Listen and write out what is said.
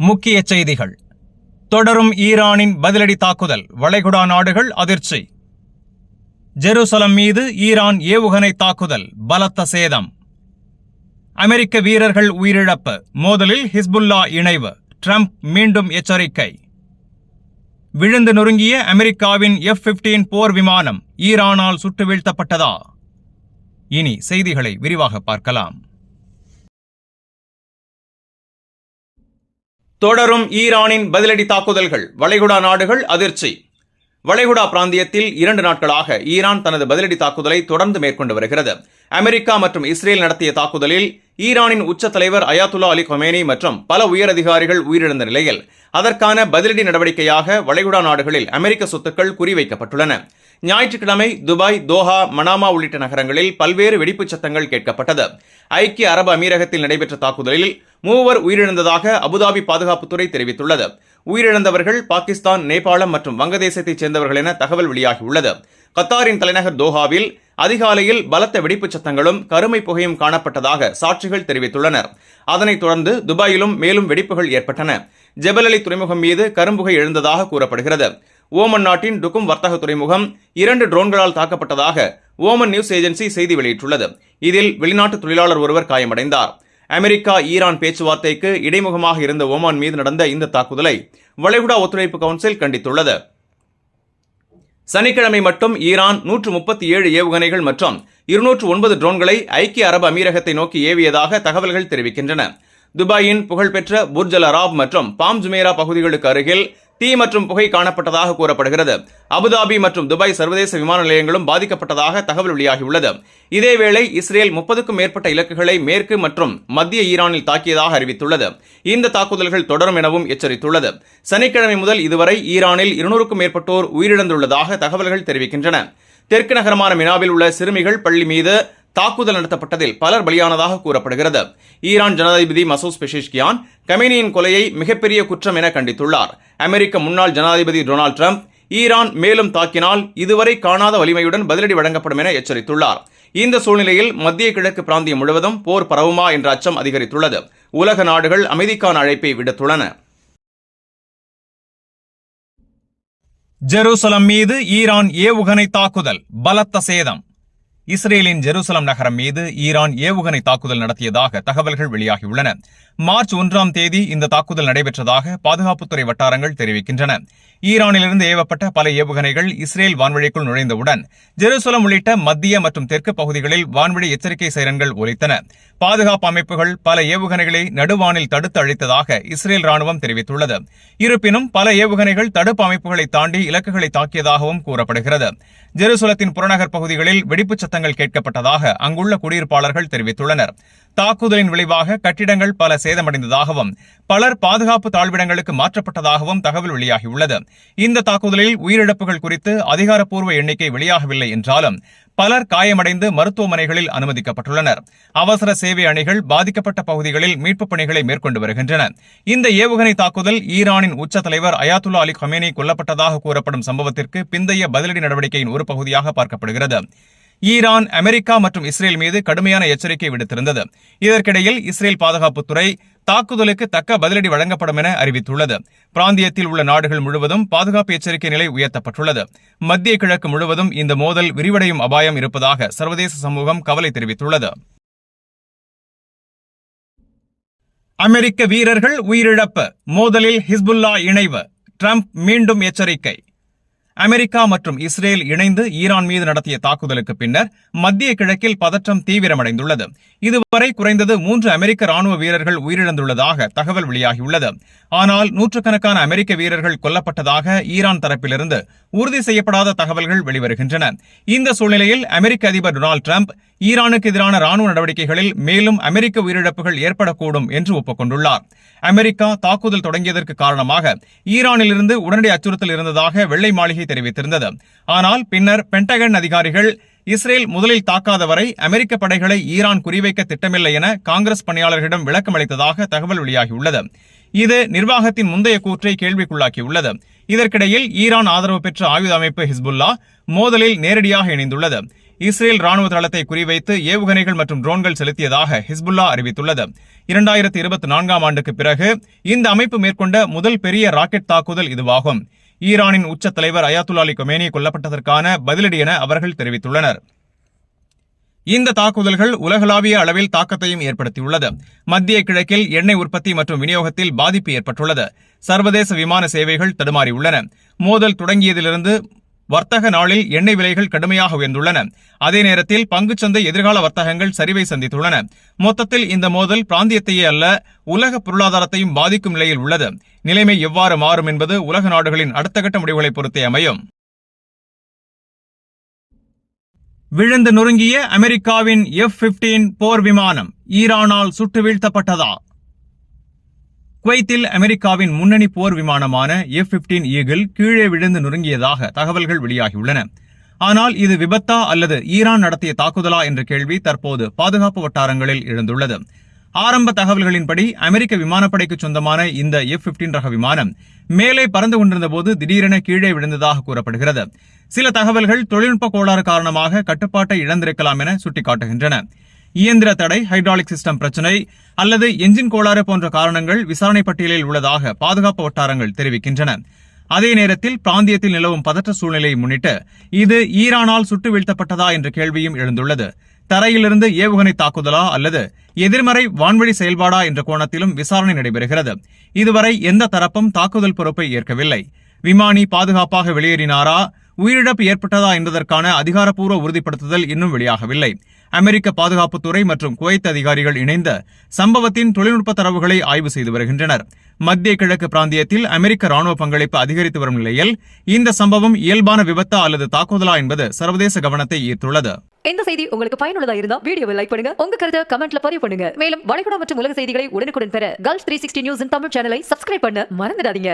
முக்கிய செய்திகள். தொடரும் ஈரானின் பதிலடி தாக்குதல், வளைகுடா நாடுகள் அதிர்ச்சி. ஜெருசலம் மீது ஈரான் ஏவுகணை தாக்குதல், பலத்த சேதம். அமெரிக்க வீரர்கள் உயிரிழப்பு, மோதலில் ஹிஸ்புல்லா இணைவு, ட்ரம்ப் மீண்டும் எச்சரிக்கை. விழுந்து நொறுங்கிய அமெரிக்காவின் F-15 போர் விமானம் ஈரானால் சுட்டு வீழ்த்தப்பட்டதா? இனி செய்திகளை விரிவாக பார்க்கலாம். தொடரும் ஈரானின் பதிலடி தாக்குதல்கள், வளைகுடா நாடுகள் அதிர்ச்சி. வளைகுடா பிராந்தியத்தில் 2 நாட்களாக ஈரான் தனது பதிலடி தாக்குதலை தொடர்ந்து மேற்கொண்டு வருகிறது. அமெரிக்கா மற்றும் இஸ்ரேல் நடத்திய தாக்குதலில் ஈரானின் உச்ச தலைவர் அயாத்துல்லா அலி கொமேனி மற்றும் பல உயரதிகாரிகள் உயிரிழந்த நிலையில் அதற்கான பதிலடி நடவடிக்கையாக வளைகுடா நாடுகளில் அமெரிக்க சொத்துக்கள் குறிவைக்கப்பட்டுள்ளன. ஞாயிற்றுக்கிழமை துபாய், தோஹா, மனாமா உள்ளிட்ட நகரங்களில் பல்வேறு வெடிப்புச் சத்தங்கள் கேட்கப்பட்டது. ஐக்கிய அரபு அமீரகத்தில் நடைபெற்ற தாக்குதலில் 3 உயிரிழந்ததாக அபுதாபி பாதுகாப்புத்துறை தெரிவித்துள்ளது. உயிரிழந்தவர்கள் பாகிஸ்தான், நேபாளம் மற்றும் வங்கதேசத்தைச் சேர்ந்தவர்கள் என தகவல் வெளியாகியுள்ளது. கத்தாரின் தலைநகர் தோஹாவில் அதிகாலையில் பலத்த வெடிப்புச் சத்தங்களும் கருமை புகையும் காணப்பட்டதாக சாட்சிகள் தெரிவித்துள்ளனர். அதனைத் தொடர்ந்து துபாயிலும் மேலும் வெடிப்புகள் ஏற்பட்டன. ஜெபல் அலி துறைமுகம் மீது கரும்புகை எழுந்ததாக கூறப்படுகிறது. ஓமன் நாட்டின் டுகும் வர்த்தக துறைமுகம் 2 ட்ரோன்களால் தாக்கப்பட்டதாக ஓமன் நியூஸ் ஏஜென்சி செய்தி வெளியிட்டுள்ளது. இதில் வெளிநாட்டு தொழிலாளர் ஒருவர் காயமடைந்தார். அமெரிக்கா ஈரான் பேச்சுவார்த்தைக்கு இடைமுகமாக இருந்த ஓமான் மீது நடந்த இந்த தாக்குதலை வளைகுடா ஒத்துழைப்பு கவுன்சில் கண்டித்துள்ளது. சனிக்கிழமை மட்டும் ஈரான் 137 ஏவுகணைகள் மற்றும் 209 ட்ரோன்களை ஐக்கிய அரபு அமீரகத்தை நோக்கி ஏவியதாக தகவல்கள் தெரிவிக்கின்றன. துபாயின் புகழ்பெற்ற புர்ஜ் அல் அராப் மற்றும் பாம் ஜுமேரா பகுதிகளுக்கு அருகில் தீ மற்றும் புகை காணப்பட்டதாக கூறப்படுகிறது. அபுதாபி மற்றும் துபாய் சர்வதேச விமான நிலையங்களும் பாதிக்கப்பட்டதாக தகவல் வெளியாகியுள்ளது. இதேவேளை இஸ்ரேல் 30க்கும் மேற்பட்ட இலக்குகளை மேற்கு மற்றும் மத்திய ஈரானில் தாக்கியதாக அறிவித்துள்ளது. இந்த தாக்குதல்கள் தொடரும் எனவும் எச்சரித்துள்ளது. சனிக்கிழமை முதல் இதுவரை ஈரானில் 200க்கும் மேற்பட்டோர் உயிரிழந்துள்ளதாக தகவல்கள் தெரிவிக்கின்றன. தெற்கு நகரமான மினாவில் உள்ள சிறுமிகள் பள்ளி மீது தாக்குதல் நடத்தப்பட்டதில் பலர் பலியானதாக கூறப்படுகிறது. ஈரான் ஜனாதிபதி மசூத் பெஷிஷ்கியான் கமேனியின் கொலையை மிகப்பெரிய குற்றம் என கண்டித்துள்ளார். அமெரிக்க முன்னாள் ஜனாதிபதி டொனால்டு ட்ரம்ப் ஈரான் மேலும் தாக்கினால் இதுவரை காணாத வலிமையுடன் பதிலடி வழங்கப்படும் என எச்சரித்துள்ளார். இந்த சூழ்நிலையில் மத்திய கிழக்கு பிராந்தியம் முழுவதும் போர் பரவுமா என்ற அச்சம் அதிகரித்துள்ளது. உலக நாடுகள் அமைதிக்கான அழைப்பை விடுத்துள்ளன. ஜெருசலம் மீது ஈரான் ஏவுகணை தாக்குதல், பலத்த சேதம். இஸ்ரேலின் ஜெருசலம் நகரம் மீது ஈரான் ஏவுகணை தாக்குதல் நடத்தியதாக தகவல்கள் வெளியாகியுள்ளன. மார்ச் 1ஆம் தேதி இந்த தாக்குதல் நடைபெற்றதாக பாதுகாப்புத்துறை வட்டாரங்கள் தெரிவிக்கின்றன. ஈரானிலிருந்து ஏவப்பட்ட பல ஏவுகணைகள் இஸ்ரேல் வான்வழிக்குள் நுழைந்தவுடன் ஜெருசலம் உள்ளிட்ட மத்திய மற்றும் தெற்கு பகுதிகளில் வான்வழி எச்சரிக்கை சைரன்கள் ஒலித்தன. பாதுகாப்பு அமைப்புகள் பல ஏவுகணைகளை நடுவானில் தடுத்து அழித்ததாக இஸ்ரேல் ராணுவம் தெரிவித்துள்ளது. இருப்பினும் பல ஏவுகணைகள் தடுப்பு அமைப்புகளை தாண்டி இலக்குகளை தாக்கியதாகவும் கூறப்படுகிறது. ஜெருசலத்தின் புறநகர் பகுதிகளில் வெடிப்புச் சத்தங்கள் கேட்கப்பட்டதாக அங்குள்ள குடியிருப்பாளர்கள் தெரிவித்துள்ளனர். தாக்குதலின் விளைவாக கட்டிடங்கள் பல சேதமடைந்ததாகவும் பலர் பாதுகாப்பு தாழ்விடங்களுக்கு மாற்றப்பட்டதாகவும் தகவல் வெளியாகியுள்ளது. இந்த தாக்குதலில் உயிரிழப்புகள் குறித்து அதிகாரப்பூர்வ எண்ணிக்கை வெளியாகவில்லை என்றாலும் பலர் காயமடைந்து மருத்துவமனைகளில் அனுமதிக்கப்பட்டுள்ளனர். அவசர சேவை அணிகள் பாதிக்கப்பட்ட பகுதிகளில் மீட்புப் பணிகளை மேற்கொண்டு வருகின்றன. இந்த ஏவுகணை தாக்குதல் ஈரானின் உச்ச தலைவர் அயாத்துல்லா அலி கொமேனி கொல்லப்பட்டதாக கூறப்படும் சம்பவத்திற்கு பிந்தைய பதிலடி நடவடிக்கையின் ஒரு பகுதியாக பார்க்கப்படுகிறது. ஈரான் அமெரிக்கா மற்றும் இஸ்ரேல் மீது கடுமையான எச்சரிக்கை விடுத்திருந்தது. இதற்கிடையில் இஸ்ரேல் பாதுகாப்புத்துறை தாக்குதலுக்கு தக்க பதிலடி வழங்கப்படும் என அறிவித்துள்ளது. பிராந்தியத்தில் உள்ள நாடுகள் முழுவதும் பாதுகாப்பு எச்சரிக்கை நிலை உயர்த்தப்பட்டுள்ளது. மத்திய கிழக்கு முழுவதும் இந்த மோதல் விரிவடையும் அபாயம் இருப்பதாக சர்வதேச சமூகம் கவலை தெரிவித்துள்ளது. அமெரிக்க வீரர்கள் உயிரிழப்பு, மோதலில் ஹிஸ்புல்லா இணைவு, ட்ரம்ப் மீண்டும் எச்சரிக்கை. அமெரிக்கா மற்றும் இஸ்ரேல் இணைந்து ஈரான் மீது நடத்திய தாக்குதலுக்கு பின்னர் மத்திய கிழக்கில் பதற்றம் தீவிரமடைந்துள்ளது. இதுவரை குறைந்தது 3 அமெரிக்க ராணுவ வீரர்கள் உயிரிழந்துள்ளதாக தகவல் வெளியாகியுள்ளது. ஆனால் நூற்றுக்கணக்கான அமெரிக்க வீரர்கள் கொல்லப்பட்டதாக ஈரான் தரப்பிலிருந்து உறுதி செய்யப்படாத தகவல்கள் வெளிவருகின்றன. இந்த சூழ்நிலையில் அமெரிக்க அதிபர் டொனால்டு ட்ரம்ப் ஈரானுக்கு எதிரான ராணுவ நடவடிக்கைகளில் மேலும் அமெரிக்க உயிரிழப்புகள் ஏற்படக்கூடும் என்று ஒப்புக்கொண்டுள்ளார். அமெரிக்கா தாக்குதல் தொடங்கியதற்கு காரணமாக ஈரானிலிருந்து உடனடி அச்சுறுத்தல் இருந்ததாக வெள்ளை மாளிகை தெரிவித்திருந்தது. ஆனால் பின்னர் பென்டகன் அதிகாரிகள் இஸ்ரேல் முதலில் தாக்காத வரை அமெரிக்க படைகளை ஈரான் குறிவைக்க திட்டமில்லை என காங்கிரஸ் பணியாளர்களிடம் விளக்கம் அளித்ததாக தகவல் வெளியாகியுள்ளது. இது நிர்வாகத்தின் முந்தைய கூற்றை கேள்விக்குள்ளாக்கியுள்ளது. இதற்கிடையில் ஈரான் ஆதரவு பெற்ற ஆயுத அமைப்பு ஹிஸ்புல்லா மோதலில் நேரடியாக இணைந்துள்ளது. இஸ்ரேல் ராணுவ தளத்தை குறிவைத்து ஏவுகணைகள் மற்றும் ட்ரோன்கள் செலுத்தியதாக ஹிஸ்புல்லா அறிவித்துள்ளது. 2024ஆம் ஆண்டுக்கு பிறகு இந்த அமைப்பு மேற்கொண்ட முதல் பெரிய ராக்கெட் தாக்குதல் இதுவாகும். ஈரானின் உச்ச தலைவர் அயாத்துல்லா அலி கொமேனி கொல்லப்பட்டதற்கான பதிலடி என அவர்கள் தெரிவித்துள்ளனர். இந்த தாக்குதல்கள் உலகளாவிய அளவில் தாக்கத்தையும் ஏற்படுத்தியுள்ளது. மத்திய கிழக்கில் எண்ணெய் உற்பத்தி மற்றும் விநியோகத்தில் பாதிப்பு ஏற்பட்டுள்ளது. சர்வதேச விமான சேவைகள் தடுமாறியுள்ளன. மோதல் தொடங்கியதிலிருந்து வர்த்தக நாளில் எண்ணெய் விலைகள் கடுமையாக உயர்ந்துள்ளன. அதே நேரத்தில் பங்குச்சந்தை எதிர்கால வர்த்தகங்கள் சரிவை சந்தித்துள்ளன. மொத்தத்தில் இந்த மோதல் பிராந்தியத்தையே அல்ல, உலக பொருளாதாரத்தையும் பாதிக்கும் நிலையில் உள்ளது. நிலைமை எவ்வாறு மாறும் என்பது உலக நாடுகளின் அடுத்த கட்ட முடிவுகளை பொறுத்தே அமையும். விழுந்து நொறுங்கிய அமெரிக்காவின் F-15 போர் விமானம் ஈரானால் சுட்டு வீழ்த்தப்பட்டதா? குவைத்தில் அமெரிக்காவின் முன்னணி போர் விமானமான F-15 ஈகிள் கீழே விழுந்து நொறுங்கியதாக தகவல்கள் வெளியாகியுள்ளன. ஆனால் இது விபத்தா அல்லது ஈரான் நடத்திய தாக்குதலா என்ற கேள்வி தற்போது பாதுகாப்பு வட்டாரங்களில் எழுந்துள்ளது. ஆரம்ப தகவல்களின்படி அமெரிக்க விமானப்படைக்கு சொந்தமான இந்த F-15 ரக விமானம் மேலே பறந்து கொண்டிருந்த போது திடீரென கீழே விழுந்ததாக கூறப்படுகிறது. சில தகவல்கள் தொழில்நுட்ப கோளாறு காரணமாக கட்டுப்பாட்டை இழந்திருக்கலாம் என சுட்டிக்காட்டுகின்றன. இயந்திர தடை, ஹைட்ராலிக் சிஸ்டம் பிரச்சினை அல்லது என்ஜின் கோளாறு போன்ற காரணங்கள் விசாரணை பட்டியலில் உள்ளதாக பாதுகாப்பு வட்டாரங்கள் தெரிவிக்கின்றன. அதே நேரத்தில் பிராந்தியத்தில் நிலவும் பதற்ற சூழ்நிலையை முன்னிட்டு இது ஈரானால் சுட்டு வீழ்த்தப்பட்டதா என்ற கேள்வியும் எழுந்துள்ளது. தரையிலிருந்து ஏவுகணை தாக்குதலா அல்லது எதிர்மறை வான்வழி செயல்பாடா என்ற கோணத்திலும் விசாரணை நடைபெறுகிறது. இதுவரை எந்த தரப்பும் தாக்குதல் பொறுப்பை ஏற்கவில்லை. விமானி பாதுகாப்பாக வெளியேறினாரா, உயிரிழப்பு ஏற்பட்டதா என்பதற்கான அதிகாரப்பூர்வ உறுதிப்படுத்துதல் இன்னும் வெளியாகவில்லை. அமெரிக்க பாதுகாப்புத்துறை மற்றும் குவைத் அதிகாரிகள் இணைந்த சம்பவத்தின் தொழில்நுட்ப தரவுகளை ஆய்வு செய்து வருகின்றனர். மத்திய கிழக்கு பிராந்தியத்தில் அமெரிக்க ராணுவ பங்களிப்பு அதிகரித்து வரும் நிலையில் இந்த சம்பவம் இயல்பான விபத்தா அல்லது தாக்குதலா என்பது சர்வதேச கவனத்தை ஈர்த்துள்ளது. இந்த செய்தி உங்களுக்கு பயனுள்ளதா இருந்தா வீடியோவை லைக் பண்ணுங்க, உங்க கருத்தை கமெண்ட்ல பதிவு பண்ணுங்க. மேலும் வளைகுடா மற்றும் உலக செய்திகளை உடனுக்குடன் பெற Gulf 360 நியூஸ் தமிழ் சேனலை சப்ஸ்கிரைப் பண்ண மறந்துடாதீங்க.